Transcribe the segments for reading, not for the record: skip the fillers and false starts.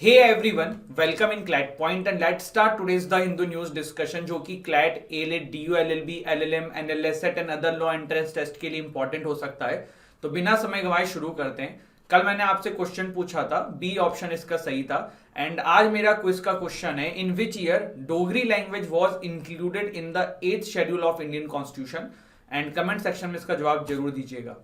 Hey everyone, welcome in CLAT point and let's start today's the Hindu news discussion जो कि CLAT, AILET, DU, LLB, LLM, NLSAT and other law entrance test के लिए important हो सकता है। तो बिना समय गंवाए शुरू करते हैं। कल मैंने आपसे क्वेश्चन पूछा था, बी ऑप्शन इसका सही था। एंड आज मेरा क्विज का क्वेश्चन है, in which year Dogri language was included in the 8th schedule of Indian constitution. And comment section में इसका जवाब जरूर दीजिएगा।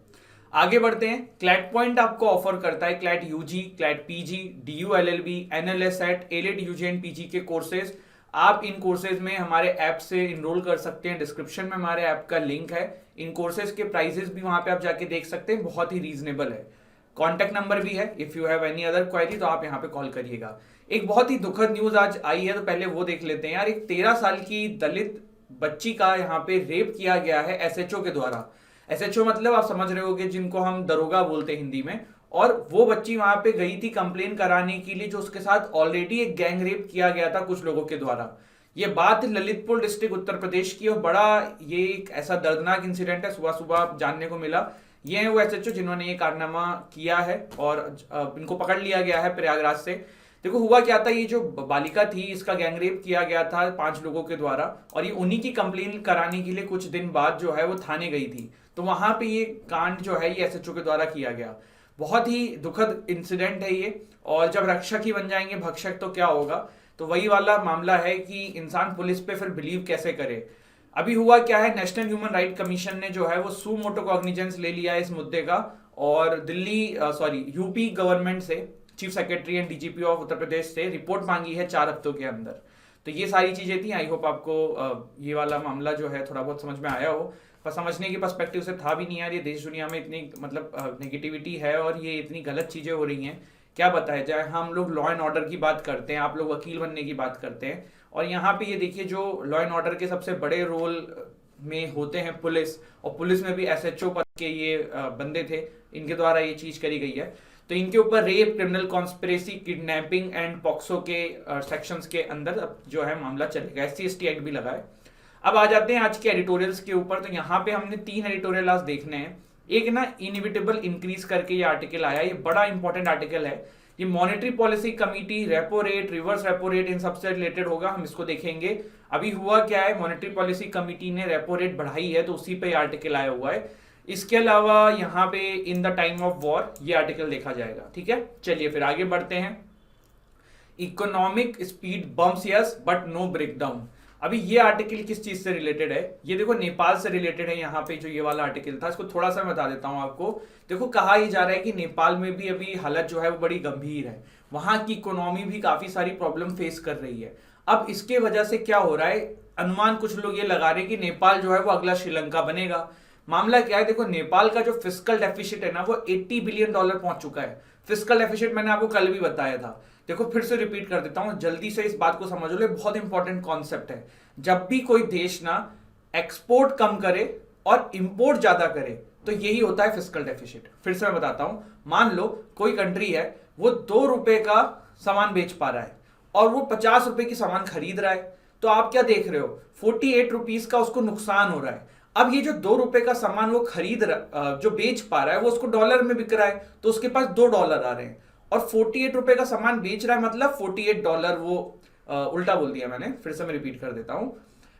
आगे बढ़ते हैं। क्लैट पॉइंट आपको ऑफर करता है CLAT UG, CLAT PG, DU LLB, NLSAT, AILET UG and PG के कोर्सेज। आप इन कोर्सेज में हमारे ऐप से इनरोल कर सकते हैं। डिस्क्रिप्शन में हमारे ऐप का लिंक है। इन कोर्सेज के प्राइजेस भी वहां पे आप जाके देख सकते हैं, बहुत ही रीजनेबल है। कॉन्टेक्ट नंबर भी है, if you have any other query तो आप यहाँ पे कॉल करिएगा। एक बहुत ही दुखद न्यूज आज आई है, तो पहले वो देख लेते हैं। यार, एक 13 साल की दलित बच्ची का यहाँ पे रेप किया गया है एसएचओ के द्वारा। एसएचओ मतलब आप समझ रहे होगे, जिनको हम दरोगा बोलते हैं हिंदी में। और वो बच्ची वहां पे गई थी कंप्लेन कराने के लिए, जो उसके साथ ऑलरेडी एक गैंग रेप किया गया था कुछ लोगों के द्वारा। ये बात ललितपुर डिस्ट्रिक्ट उत्तर प्रदेश की, और बड़ा ये एक ऐसा दर्दनाक इंसिडेंट है, सुबह सुबह जानने को मिला। ये है वो एसएचओ जिन्होंने ये कारनामा किया है, और इनको पकड़ लिया गया है प्रयागराज से। देखो हुआ क्या था, ये जो बालिका थी इसका गैंग रेप किया गया था 5 लोगों के द्वारा, और ये उन्हीं की कंप्लेन कराने के लिए कुछ दिन बाद जो है वो थाने गई थी। तो वहां पे ये कांड जो है ये एसएचओ के द्वारा किया गया। बहुत ही दुखद इंसिडेंट है ये। और जब रक्षक ही बन जाएंगे भक्षक तो क्या होगा। तो वही वाला मामला है कि इंसान पुलिस पे फिर बिलीव कैसे करे। अभी हुआ क्या है, नेशनल ह्यूमन राइट कमीशन ने जो है वो सू मोटो कॉग्निजेंस ले लिया है इस मुद्दे का, और यूपी गवर्नमेंट से, chief secretary and DGP of Uttar Pradesh से रिपोर्ट मांगी है 4 हफ्तों के अंदर। तो ये सारी चीजें थी। आई होप आपको ये वाला मामला जो है थोड़ा बहुत समझ में आया हो। पर समझने की पर्सपेक्टिव से था भी नहीं यार, ये देश दुनिया में इतनी मतलब नेगेटिविटी है और ये इतनी गलत चीजें हो रही हैं, क्या बताया जाए। हम लोग लॉ एंड ऑर्डर की बात करते हैं, आप लोग वकील बनने की बात करते हैं, और यहाँ पे ये देखिए जो लॉ एंड ऑर्डर के सबसे बड़े रोल में होते हैं पुलिस, और पुलिस में भी एसएचओ पद के ये बंदे थे, इनके द्वारा ये चीज करी गई है। तो इनके ऊपर rape, criminal conspiracy, kidnapping and POCSO के सेक्शंस के अंदर अब जो है मामला चलेगा। SC/ST एक्ट भी लगा है। अब आ जाते हैं आज के एडिटोरियल्स के ऊपर। तो यहाँ पे हमने 3 एडिटोरियल आज देखने हैं। एक ना इनविटेबल इंक्रीज करके ये आर्टिकल आया, ये बड़ा इंपॉर्टेंट आर्टिकल है। ये monetary policy committee, repo rate, reverse repo rate, इन सबसे रिलेटेड होगा, हम इसको देखेंगे। अभी हुआ क्या है, मॉनेटरी पॉलिसी कमिटी ने रेपो रेट बढ़ाई है, तो उसी पे आर्टिकल आया हुआ है। इसके अलावा यहाँ पे in the time of war ये आर्टिकल देखा जाएगा। ठीक है, चलिए फिर आगे बढ़ते हैं। Economic speed bumps yes but no breakdown. अभी ये आर्टिकल किस चीज से रिलेटेड है, ये देखो नेपाल से रिलेटेड है। यहाँ पे जो ये वाला आर्टिकल था, इसको थोड़ा सा मैं बता देता हूँ आपको। देखो कहा ही जा रहा है कि नेपाल में भी अभी हालत जो है वो बड़ी गंभीर है। वहां की इकोनॉमी भी काफी सारी प्रॉब्लम फेस कर रही है। अब इसके वजह से क्या हो रहा है, अनुमान कुछ लोग ये लगा रहे हैं कि नेपाल जो है वो अगला श्रीलंका बनेगा। मामला क्या है, देखो नेपाल का जो फिस्कल डेफिसिट है ना वो $80 बिलियन पहुंच चुका है। फिस्कल डेफिसिट मैंने आपको कल भी बताया था। देखो फिर से रिपीट कर देता हूं, जल्दी से इस बात को समझ लो, बहुत इंपॉर्टेंट कॉन्सेप्ट है। जब भी कोई देश ना एक्सपोर्ट कम करे और इंपोर्ट ज्यादा करे तो यही होता है फिस्कल डेफिसिट। फिर से मैं बताता हूं, मान लो कोई कंट्री है, वो ₹2 का सामान बेच पा रहा है और वो ₹50 की सामान खरीद रहा है, तो आप क्या देख रहे हो, ₹48 का उसको नुकसान हो रहा है। अब ये जो ₹2 का सामान वो जो बेच पा रहा है वो उसको डॉलर में बिक रहा है, तो उसके पास $2 आ रहे हैं। और ₹48 का सामान बेच रहा है, मतलब $48 वो उल्टा बोल दिया मैंने, फिर से मैं रिपीट कर देता हूं।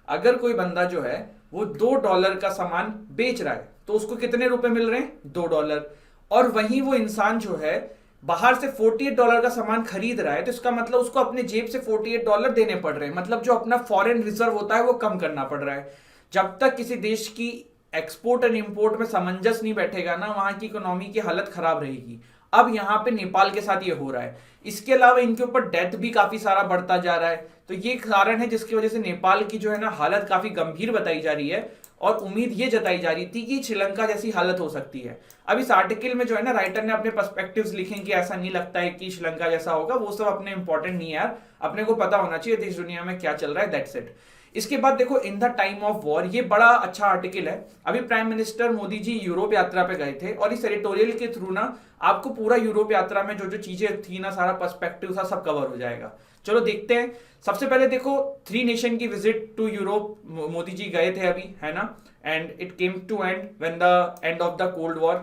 अगर कोई बंदा जो है वो $2 का सामान बेच रहा है तो उसको कितने रुपए मिल रहे हैं, $2। और वहीं वो इंसान जो है बाहर से $48 का सामान खरीद रहा है, तो इसका मतलब उसको अपने जेब से $48 देने पड़ रहे हैं। मतलब जो अपना फॉरेन रिजर्व होता है वो कम करना पड़ रहा है। जब तक किसी देश की एक्सपोर्ट एंड इंपोर्ट में सामंजस्य नहीं बैठेगा ना, वहां की इकोनॉमी की हालत खराब रहेगी। अब यहाँ पे नेपाल के साथ ये हो रहा है। इसके अलावा इनके ऊपर डेथ भी काफी सारा बढ़ता जा रहा है। तो ये कारण है जिसकी वजह से नेपाल की जो है ना हालत काफी गंभीर बताई जा रही है, और उम्मीद ये जताई जा रही थी कि श्रीलंका जैसी हालत हो सकती है। अब इस आर्टिकल में जो है ना राइटर ने अपने पर्सपेक्टिव्स लिखे कि ऐसा नहीं लगता है कि श्रीलंका जैसा होगा, वो सब अपने इंपॉर्टेंट नहीं है यार, अपने को पता होना चाहिए देश दुनिया में क्या चल रहा है, दैट्स इट। इसके बाद देखो इन द टाइम ऑफ वॉर, ये बड़ा अच्छा आर्टिकल है। अभी प्राइम मिनिस्टर मोदी जी यूरोप यात्रा पे गए थे, और इस एडिटोरियल के थ्रू ना आपको पूरा यूरोप यात्रा में जो जो चीजें थी ना, सारा पर्सपेक्टिव था, सब कवर हो जाएगा। चलो देखते हैं। सबसे पहले देखो 3 नेशन की visit to Europe Modi ji गए थे अभी, है ना। And it came to end when the end of the cold war.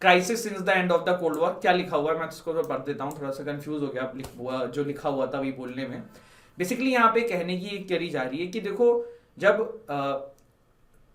Crisis since the end of the cold war. क्या लिखा हुआ है, मैं इसको तो पढ़ देता हूँ, थोड़ा सा कंफ्यूज हो गया जो लिखा हुआ था वही बोलने में। बेसिकली यहाँ पे कहने की एक करी जा रही है कि देखो, जब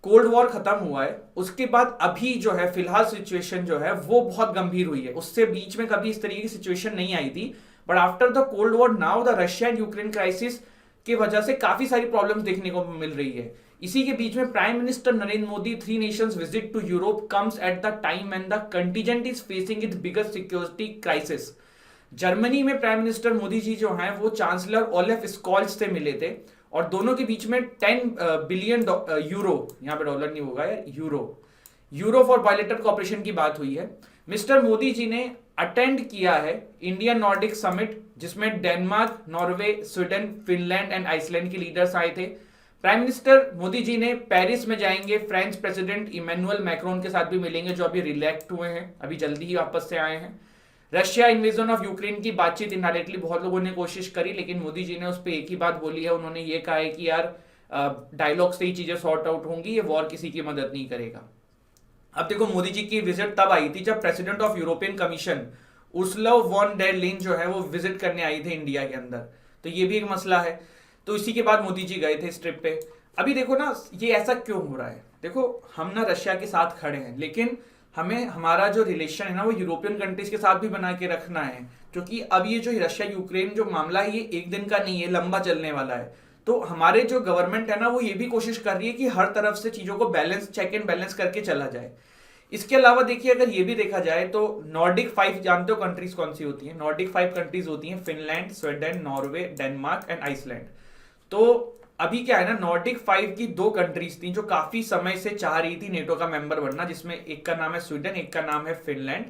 कोल्ड वॉर खत्म हुआ है उसके बाद अभी जो है फिलहाल सिचुएशन जो है वो बहुत गंभीर हुई है। उससे बीच में कभी इस तरीके की सिचुएशन नहीं आई थी, but after the cold war now the Russia and Ukraine crisis की वजह से काफी सारी प्रॉब्लम्स देखने को मिल रही है। इसी के बीच में prime minister Narendra Modi 3 nations visit to Europe comes at the time and the continent is facing its biggest security crisis. Germany में प्राइम मिनिस्टर मोदी जी जो हैं वो चांसलर ओलेफ स्कॉल्स से मिले थे और दोनों के बीच में 10 बिलियन यूरो, यहाँ पे डॉलर नहीं होगा यार, यूरो फॉर बायलैटरल कोऑपरेशन की बात हुई है। मिस्टर मोदी जी ने अटेंड किया है इंडिया नॉर्डिक समिट, जिसमें Denmark, Norway, Sweden, Finland and Iceland के लीडर्स आए थे। प्राइम मिनिस्टर मोदी जी ने पेरिस में जाएंगे, फ्रेंच प्रेसिडेंट इमैनुअल मैक्रोन के साथ भी मिलेंगे जो अभी रिलेक्ट हुए हैं, अभी जल्दी ही वापस से आए हैं। रशिया इन्वेजन ऑफ यूक्रेन की बातचीत इनडायरेक्टली बहुत लोगों ने कोशिश करी, लेकिन मोदी जी ने उस पर एक ही बात बोली है, उन्होंने ये कहा है कि यार डायलॉग से ही चीजें सॉर्ट आउट होंगी, ये वॉर किसी की मदद नहीं करेगा। अब देखो, मोदी जी की विजिट तब आई थी जब president of European Commission Ursula von der Leyen जो है वो विजिट करने आई थे इंडिया के अंदर, तो ये भी एक मसला है। तो इसी के बाद मोदी जी गए थे इस ट्रिप पे। अभी देखो ना, ये ऐसा क्यों हो रहा है, देखो हम ना रशिया के साथ खड़े हैं, लेकिन हमें हमारा जो रिलेशन है ना वो यूरोपियन कंट्रीज के साथ भी बना के रखना है, क्योंकि अब ये जो रशिया यूक्रेन जो मामला है ये एक दिन का नहीं है, लंबा चलने वाला है। तो हमारे जो गवर्नमेंट है ना वो ये भी कोशिश कर रही है कि हर तरफ से चीजों को बैलेंस, चेक एंड बैलेंस करके चला जाए। इसके अलावा देखिए, अगर ये भी देखा जाए तो नॉर्डिक 5 जानते हो कंट्रीज कौन सी होती हैं? नॉर्डिक 5 कंट्रीज होती हैं Finland, Sweden, Norway, Denmark and Iceland. तो अभी क्या है ना, नॉर्डिक 5 की 2 कंट्रीज थी जो काफी समय से चाह रही थी नेटो का मेंबर बनना, जिसमें एक का नाम है स्वीडन, एक का नाम है फिनलैंड।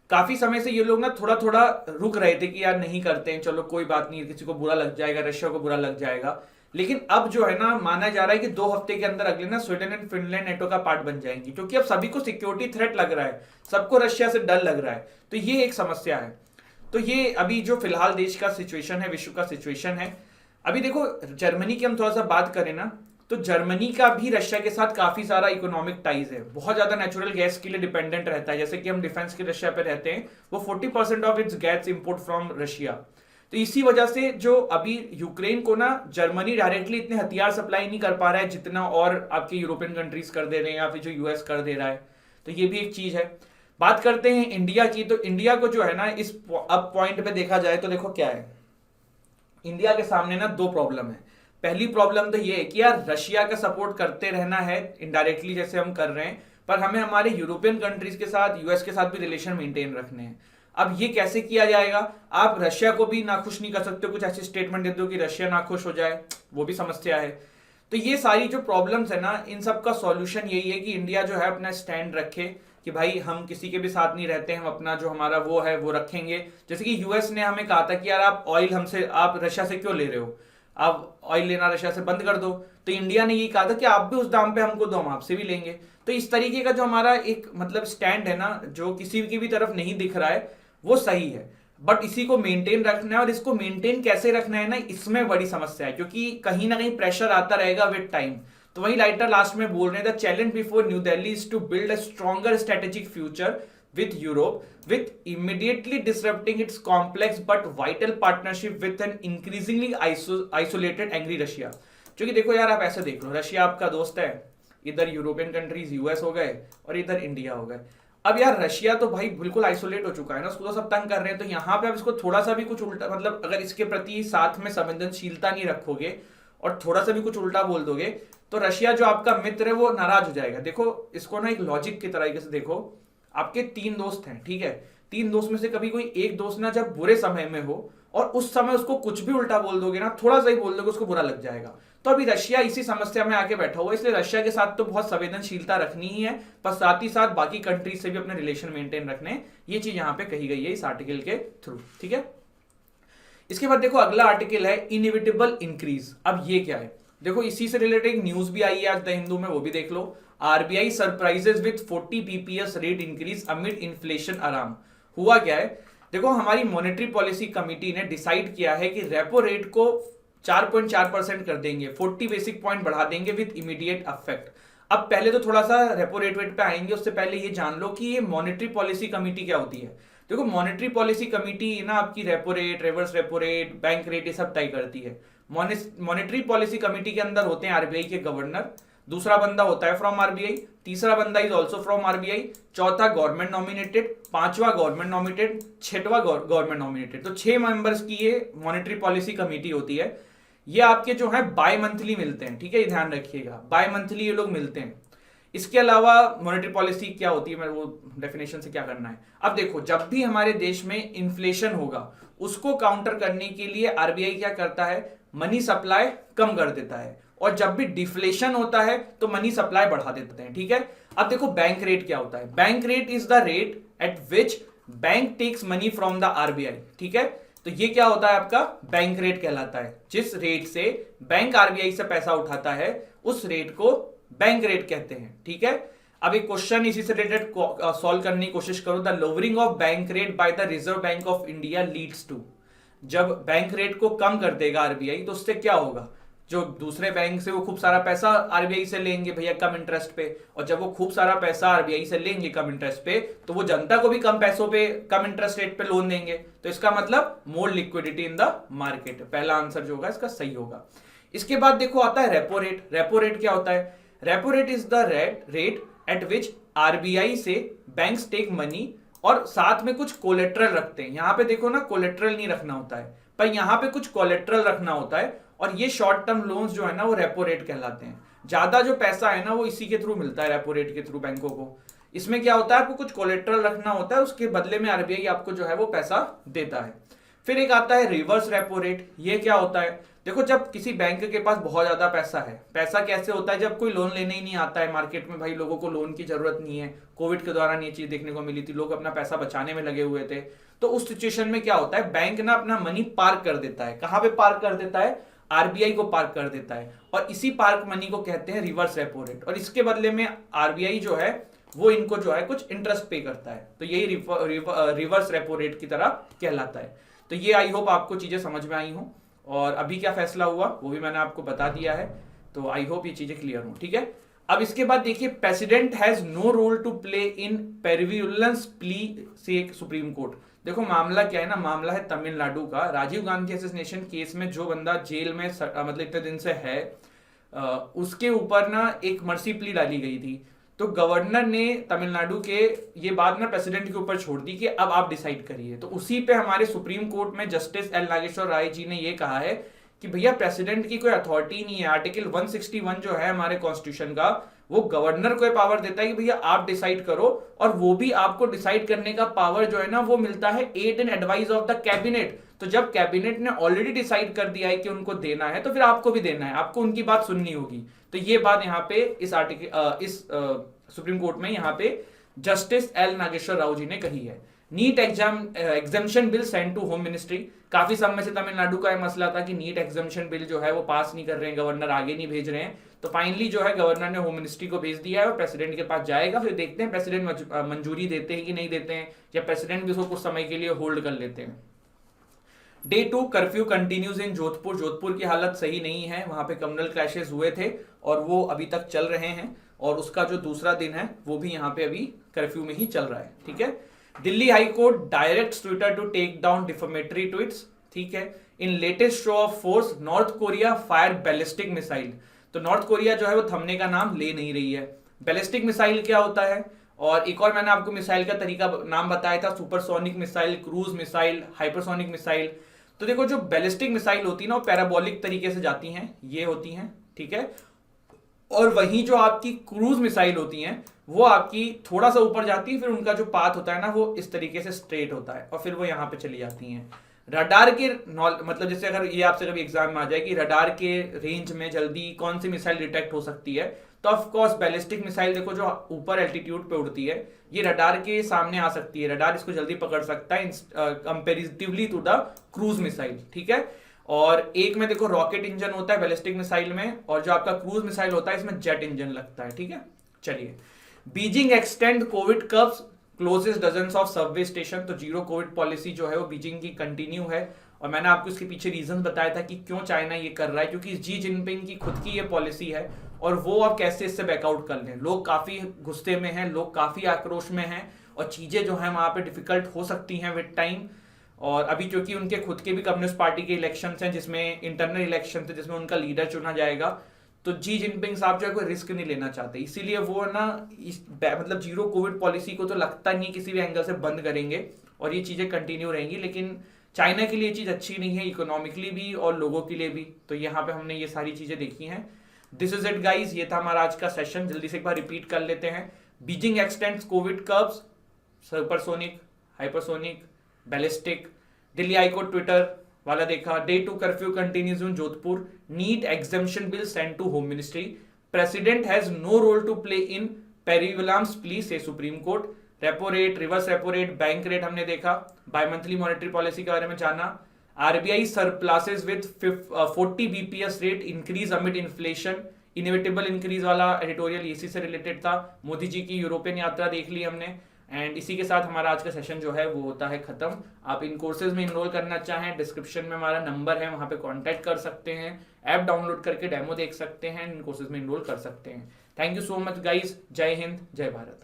काफी समय से ये लोग ना थोड़ा थोड़ा रुक रहे थे कि यार नहीं करते हैं, चलो कोई बात नहीं, किसी को बुरा लग जाएगा, रशिया को बुरा लग जाएगा। लेकिन अब जो है ना, माना जा रहा है कि 2 हफ्ते के अंदर अगले ना स्वीडन एंड फिनलैंड नेटो का पार्ट बन जाएंगी, क्योंकि अब सभी को सिक्योरिटी थ्रेट लग रहा है, सबको रशिया से डर लग रहा है। तो ये एक समस्या है। तो ये अभी जो फिलहाल देश का सिचुएशन है, विश्व का सिचुएशन है। अभी देखो, जर्मनी की हम थोड़ा सा बात करें ना, तो जर्मनी का भी रशिया के साथ काफी सारा इकोनॉमिक टाइज है, बहुत ज्यादा नेचुरल गैस के लिए डिपेंडेंट रहता है। जैसे कि हम डिफेंस के रशिया पे रहते हैं, वो 40% of its gas import from Russia. तो इसी वजह से जो अभी यूक्रेन को ना जर्मनी डायरेक्टली इतने हथियार सप्लाई नहीं कर पा रहा है जितना और आपके यूरोपियन कंट्रीज कर दे रहे हैं या फिर जो यूएस कर दे रहा है। तो ये भी एक चीज है। बात करते हैं इंडिया की, तो इंडिया को जो है ना इस अब पॉइंट पे देखा जाए तो देखो क्या है, इंडिया के सामने ना 2 प्रॉब्लम है। पहली प्रॉब्लम तो ये है कि यार रशिया का सपोर्ट करते रहना है इनडायरेक्टली जैसे हम कर रहे हैं, पर हमें हमारे यूरोपियन कंट्रीज के साथ, यूएस के साथ भी रिलेशन मेंटेन रखने हैं। अब ये कैसे किया जाएगा? आप रशिया को भी नाखुश नहीं कर सकते, कुछ ऐसे स्टेटमेंट देते हो कि रशिया नाखुश हो जाए, वो भी समस्या है। तो ये सारी जो प्रॉब्लम्स है ना, इन सब का सॉल्यूशन यही है कि इंडिया जो है अपना स्टैंड रखे कि भाई हम किसी के भी साथ नहीं रहते हैं, हम अपना जो हमारा वो है वो रखेंगे। जैसे कि यूएस ने हमें कहा था कि यार आप ऑयल हमसे, आप रशिया से क्यों ले रहे हो, आप ऑयल लेना रशिया से बंद कर दो। तो इंडिया ने ये कहा था कि आप भी उस दाम पे हमको दो, हम आपसे भी लेंगे। तो इस तरीके का जो हमारा एक मतलब स्टैंड है ना, जो किसी की भी तरफ नहीं दिख रहा है, वो सही है, बट इसी को मेंटेन रखना है। और इसको मेंटेन कैसे रखना है ना, इसमें बड़ी समस्या है, क्योंकि कहीं ना कहीं प्रेशर आता रहेगा विद टाइम। तो वही राइटर लास्ट में बोल रहे हैं, the challenge before New Delhi is to build a stronger strategic future with Europe, with immediately disrupting its complex but vital partnership with an increasingly isolated angry Russia। क्योंकि देखो यार, आप ऐसे देख लो, रशिया आपका दोस्त है, इधर यूरोपियन कंट्रीज यूएस हो गए और इधर इंडिया हो गए। अब यार रशिया तो भाई बिल्कुल आइसोलेट हो चुका है ना, उसको तो सब तंग कर रहे हैं। तो यहाँ पे आप इसको थोड़ा सा भी कुछ उल्टा, मतलब अगर इसके प्रति साथ में संवेदनशीलता नहीं रखोगे और थोड़ा सा भी कुछ उल्टा बोल दोगे, तो रशिया जो आपका मित्र है वो नाराज हो जाएगा। देखो इसको ना एक लॉजिक की तरीके से देखो, आपके 3 दोस्त हैं, ठीक है, 3 दोस्त में से कभी कोई एक दोस्त ना जब बुरे समय में हो और उस समय उसको कुछ भी उल्टा बोल दोगे ना, थोड़ा सा ही बोल दोगे, उसको बुरा लग जाएगा। तो अभी रशिया इसी समस्या में आके बैठा हुआ है, इसलिए रशिया के साथ तो बहुत संवेदनशीलता रखनी ही है, पर साथ ही साथ बाकी कंट्रीज से भी अपने रिलेशन मेंटेन रखने। ये चीज यहाँ पे कही गई है इस आर्टिकल के थ्रू, ठीक है। इसके बाद देखो अगला आर्टिकल है इनएविटेबल इंक्रीज। अब ये क्या है? देखो इसी से रिलेटेड एक न्यूज भी आई है आज द हिंदू में, वो भी देख लो। RBI surprises with 40 BPS rate increase amid inflation आराम। हुआ क्या है? देखो हमारी मॉनेटरी पॉलिसी कमिटी ने डिसाइड किया है कि रेपो रेट को 4.4% कर देंगे, 40 बेसिक पॉइंट बढ़ा देंगे विद इमीडिएट इफेक्ट। अब पहले तो थोड़ा सा रेपो रेट वेट पे आएंगे, उससे पहले ये जान लो कि ये मॉनेटरी पॉलिसी कमेटी क्या होती है। देखो मॉनेटरी पॉलिसी कमेटी ना आपकी repo rate, reverse repo rate, bank rate ये सब तय करती है। मॉनेटरी पॉलिसी कमेटी के अंदर होते हैं आरबीआई के गवर्नर, दूसरा बंदा होता है फ्रॉम आरबीआई, तीसरा बंदा इज ऑल्सो फ्रॉम आरबीआई, चौथा गवर्नमेंट नॉमिनेटेड, पांचवा गवर्नमेंट नॉमिनेटेड, छठवा गवर्नमेंट नॉमिनेटेड। तो 6 मेंबर्स की ये मॉनेटरी पॉलिसी कमेटी होती है। ये आपके जो है बाय मंथली मिलते हैं, ठीक है, ये ध्यान रखिएगा, बाय मंथली ये लोग मिलते हैं। इसके अलावा मॉनेटरी पॉलिसी क्या होती है, मैं वो डेफिनेशन से क्या करना है। अब देखो जब भी हमारे देश में इन्फ्लेशन होगा उसको काउंटर करने के लिए आरबीआई क्या करता है, मनी सप्लाई कम कर देता है, और जब भी डिफ्लेशन होता है तो मनी सप्लाई बढ़ा देते हैं, ठीक है। अब देखो बैंक रेट क्या होता है, bank rate is the rate at which bank takes money from the RBI, ठीक है। तो ये क्या होता है आपका बैंक रेट कहलाता है। जिस रेट से बैंक आरबीआई से पैसा उठाता है उस रेट को बैंक रेट कहते हैं, ठीक है। अब एक क्वेश्चन इसी से रिलेटेड सॉल्व करने की कोशिश करो। The lowering of bank rate by the Reserve Bank of India leads to, जब बैंक रेट को कम कर देगा आरबीआई तो उससे क्या होगा, जो दूसरे बैंक से वो खूब सारा पैसा आरबीआई से लेंगे भैया कम इंटरेस्ट पे, और जब वो खूब सारा पैसा आरबीआई से लेंगे कम इंटरेस्ट पे तो वो जनता को भी कम पैसों पे कम इंटरेस्ट रेट पे लोन देंगे। तो इसका मतलब मोर लिक्विडिटी इन द मार्केट, पहला आंसर जो होगा इसका सही होगा। इसके बाद देखो आता है रेपो रेट। रेपो रेट क्या होता है, repo rate is the rate at which RBI से बैंक्स टेक मनी और साथ में कुछ कोलेट्रल रखते हैं। यहां पे देखो ना कोलेट्रल नहीं रखना होता है, पर यहां पे कुछ कोलेट्रल रखना होता है, और ये शॉर्ट टर्म लोन्स जो है ना वो रेपो रेट कहलाते हैं। ज्यादा जो पैसा है ना वो इसी के थ्रू मिलता है, रेपो रेट के थ्रू बैंकों को। इसमें क्या होता है, आपको कुछ कोलेट्रल रखना होता है, उसके बदले में आरबीआई आपको जो है वो पैसा देता है। फिर एक आता है रिवर्स रेपो रेट। ये क्या होता है, देखो जब किसी बैंक के पास बहुत ज्यादा पैसा है, पैसा कैसे होता है, जब कोई लोन लेने ही नहीं आता है मार्केट में, भाई लोगों को लोन की जरूरत नहीं है, कोविड के दौरान ये चीज देखने को मिली थी, लोग अपना पैसा बचाने में लगे हुए थे। तो उस सिचुएशन में क्या होता है, बैंक ना अपना मनी पार्क कर देता है। कहां पे पार्क कर देता है, आरबीआई को पार्क कर देता है, और इसी पार्क मनी को कहते हैं रिवर्स रेपो रेट। और इसके बदले में आरबीआई जो है वो इनको जो है कुछ इंटरेस्ट पे करता है, तो यही रिवर्स रेपो रेट की तरह कहलाता है। तो ये आई होप आपको चीजें समझ में आई हो, और अभी क्या फैसला हुआ वो भी मैंने आपको बता दिया है। तो आई होप ये चीजें क्लियर हो, ठीक है। अब इसके बाद देखिए, president has no role to play in Perarivalan's plea says Supreme Court. देखो मामला क्या है ना, मामला है तमिलनाडु का। राजीव गांधी असैसिनेशन केस में जो बंदा जेल में मतलब इतने दिन से है, उसके ऊपर ना एक मर्सी प्ली डाली गई थी। तो गवर्नर ने तमिलनाडु के ये बात ना प्रेसिडेंट के ऊपर छोड़ दी कि अब आप डिसाइड करिए। तो उसी पे हमारे सुप्रीम कोर्ट में जस्टिस एल नागेश्वर राय जी ने ये कहा है कि भैया प्रेसिडेंट की कोई अथॉरिटी नहीं है। आर्टिकल 161 जो है हमारे कॉन्स्टिट्यूशन का, वो गवर्नर को पावर देता है कि भैया आप डिसाइड करो, और वो भी आपको डिसाइड करने का पावर जो है ना वो मिलता है aid and advice of the cabinet. तो जब कैबिनेट ने ऑलरेडी डिसाइड कर दिया है कि उनको देना है, तो फिर आपको भी देना है, आपको उनकी बात सुननी होगी। तो ये बात यहाँ पे इस सुप्रीम कोर्ट में यहाँ पे जस्टिस एल नागेश्वर राव जी ने कही है। NEET exemption bill send to home ministry. काफी समय से तमिलनाडु का यह मसला था कि नीट एग्जाम्शन बिल जो है वो पास नहीं कर रहे हैं, गवर्नर आगे नहीं भेज रहे हैं। तो फाइनली जो है गवर्नर ने होम मिनिस्ट्री को भेज दिया है और प्रेसिडेंट के पास जाएगा। फिर देखते हैं प्रेसिडेंट मंजूरी देते हैं कि नहीं देते हैं, या प्रेसिडेंट भी उसको कुछ समय के लिए होल्ड कर लेते हैं। Day 2 curfew continues in Jodhpur. Jodhpur की हालत सही नहीं है, वहां पे कम्युनल क्लैशेस हुए थे और वो अभी तक चल रहे हैं, और उसका जो दूसरा दिन है वो भी यहाँ पे अभी कर्फ्यू में ही चल रहा है, ठीक है। Delhi high court direct Twitter to take down defamatory tweets, ठीक है। In latest show of force North Korea fire ballistic missile. तो नॉर्थ कोरिया जो है वो थमने का नाम ले नहीं रही है। बैलिस्टिक मिसाइल क्या होता है, और एक और मैंने आपको मिसाइल का तरीका नाम बताया था, supersonic missile, cruise missile, hypersonic missile. तो देखो जो बैलिस्टिक मिसाइल होती है ना वो पैराबोलिक तरीके से जाती हैं, ये होती हैं, ठीक है। और वहीं जो आपकी क्रूज मिसाइल होती हैं वो आपकी थोड़ा सा ऊपर जाती है, फिर उनका जो पाथ होता है ना वो इस तरीके से स्ट्रेट होता है, और फिर वो यहाँ पे चली जाती हैं। रडार के मतलब जैसे अगर ये आपसे कभी एग्जाम में आ जाए कि रडार के रेंज में जल्दी कौन सी मिसाइल डिटेक्ट हो सकती है, तो ऑफ कोर्स बैलिस्टिक मिसाइल देखो जो ऊपर एल्टीट्यूड पे उड़ती है, ये रडार के सामने आ सकती है, रडार इसको जल्दी पकड़ सकता है comparatively to the cruise missile, ठीक है। और एक में देखो रॉकेट इंजन होता है बैलिस्टिक मिसाइल में, और जो आपका क्रूज मिसाइल होता है इसमें जेट इंजन लगता है, ठीक है। चलिए, Beijing extend Covid curbs closes dozens of subway station. तो जीरो कोविड पॉलिसी जो है वो बीजिंग की कंटिन्यू है, और मैंने आपको इसके पीछे रीजन बताया था कि क्यों चाइना ये कर रहा है, क्योंकि जी जिनपिंग की खुद की ये पॉलिसी है और वो अब कैसे इससे बैकआउट कर लें। लोग काफी गुस्से में हैं, लोग काफी आक्रोश में हैं और चीजें जो है वहां पे डिफिकल्ट हो सकती हैं विद टाइम। और अभी क्योंकि उनके खुद के भी कम्युनिस्ट पार्टी के इलेक्शंस हैं, जिसमें इंटरनल इलेक्शन है, जिसमें उनका लीडर चुना जाएगा, तो जी जिनपिंग साहब जो है कोई रिस्क नहीं लेना चाहते, इसीलिए वो ना मतलब जीरो कोविड पॉलिसी को तो लगता नहीं किसी भी एंगल से बंद करेंगे और ये चीजें कंटिन्यू रहेंगी। लेकिन चाइना के लिए ये चीज अच्छी नहीं है, इकोनॉमिकली भी और लोगों के लिए भी। तो यहाँ पे हमने ये सारी चीजें देखी हैं। दिस इज इट गाइज, ये था हमारा आज का सेशन। जल्दी से एक बार रिपीट कर लेते हैं। Beijing extends COVID curbs, supersonic, hypersonic, ballistic. Delhi high court Twitter वाला देखा। Day 2 curfew continues in Jodhpur. NEET exemption bill send to home ministry. President has no role to play in Perarivalan's plea says Supreme Court. Repo rate, reverse repo rate, bank rate हमने देखा। By monthly monetary policy के बारे में जाना। RBI surpluses with 40 BPS rate increase amid inflation. Inevitable increase वाला editorial इसी से related था। मोदी जी की यूरोपियन यात्रा देख ली हमने। एंड इसी के साथ हमारा आज का सेशन जो है वो होता है खत्म। आप इन कोर्सेज में इनरोल करना चाहें, डिस्क्रिप्शन में हमारा नंबर है, वहां पे कांटेक्ट कर सकते हैं। ऐप डाउनलोड करके डेमो देख सकते हैं, इन कोर्सेज में इनरोल कर सकते हैं। Thank you so much guys. जय हिंद, जय भारत।